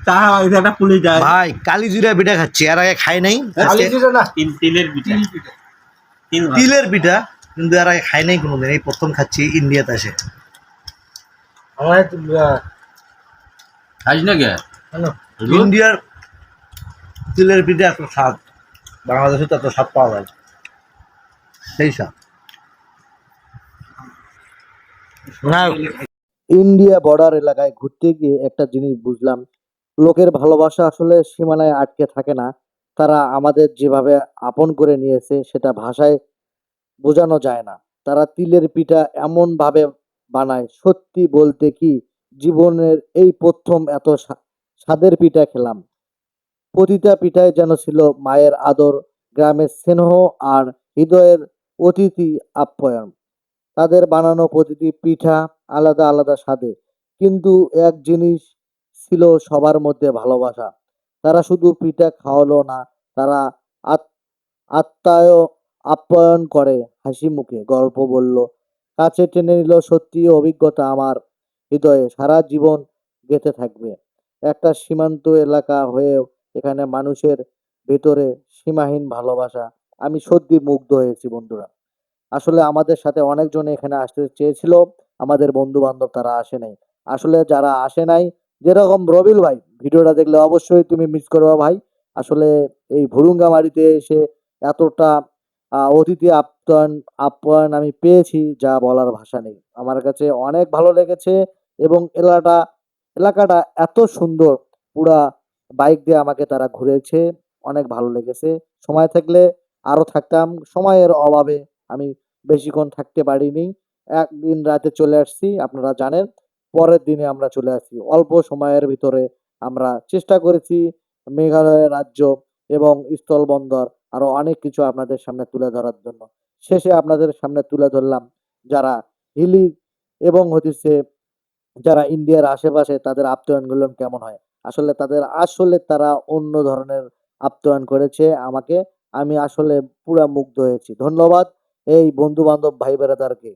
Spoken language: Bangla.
চা একটা পুলিশ যায় ভাই কালিজিরা পিঠা খাচ্ছি, এর আগে খাই নাই। তিলের পিঠা তিল ভাজা। তিলের পিঠা কিন্তু এর আগে খাই নাই কোনোদিন, এই প্রথম খাচ্ছি ইন্ডিয়াতে এসে। খাইস না কে ইন্ডিয়ার তিলের পিঠা এত স্বাদ, বাংলাদেশে তো এত স্বাদ পাওয়া যায়, সেই স্বাদ না। ইন্ডিয়া বর্ডার এলাকায় ঘুরতে গিয়ে একটা জিনিস বুঝলাম, লোকের ভালোবাসা আসলে সীমানায় আটকে থাকে না। তারা আমাদের যেভাবে আপন করে নিয়েছে সেটা ভাষায় বোঝানো যায় না। তারা তিলের পিঠা এমন ভাবে বানায়, সত্যি বলতে কি জীবনের এই প্রথম এত স্বাদের পিঠা খেলাম। প্রতিটা পিঠায় যেন ছিল মায়ের আদর, গ্রামের স্নেহ আর হৃদয়ের অতিথি আপ্যায়ন। তাদের বানানো প্রতিটি পিঠা আলাদা আলাদা স্বাদে, কিন্তু এক জিনিস ছিল সবার মধ্যে ভালোবাসা। তারা শুধু পিঠা খাওয়ালো না, তারা আত- আত্মায় আপ্যায়ন করে, হাসি মুখে গল্প বলল, কাছে টেনে নিল। সত্যি অভিজ্ঞতা আমার হৃদয়ে সারা জীবন গেঁথে থাকবে। একটা সীমান্ত এলাকা হয়েও এখানে মানুষের ভেতরে সীমাহীন ভালোবাসা। আমি সত্যি মুগ্ধ হয়েছি বন্ধুরা। আসলে আমাদের সাথে অনেকজন এখানে আসতে চেয়েছিল, আমাদের বন্ধু বান্ধব তারা আসে নাই। আসলে যারা আসে নাই, যেরকম রবিল ভাই, ভিডিওটা দেখলে অবশ্যই তুমি মিস করবা ভাই। আসলে এই ভুরুঙ্গামারিতে এসে এতটা অতিথি আপ্যায়ন আমি পেয়েছি যা বলার ভাষা নেই। আমার কাছে অনেক ভালো লেগেছে এবং এলাকাটা এত সুন্দর, পুরা বাইক দিয়ে আমাকে তারা ঘুরেছে, অনেক ভালো লেগেছে। সময় থাকলে আরো থাকতাম, সময়ের অভাবে আমি বেশিক্ষণ থাকতে পারিনি। একদিন রাতে চলে আসছি, আপনারা জানেন। পরের দিনে আমরা চলে আসছি। অল্প সময়ের ভিতরে আমরা চেষ্টা করেছি মেঘালয় রাজ্য এবং স্থলবন্দর আরো অনেক কিছু আপনাদের সামনে তুলে ধরার জন্য। শেষে আপনাদের সামনে তুলে ধরলাম যারা হিলি এবং হচ্ছে যারা ইন্ডিয়ার আশেপাশে তাদের আপ্যায়নগুলো কেমন হয়। আসলে তারা অন্য ধরনের আপ্যায়ন করেছে আমাকে। আমি আসলে পুরা মুগ্ধ হয়েছি। ধন্যবাদ এই বন্ধু বান্ধব ভাই বেড়াদারকে।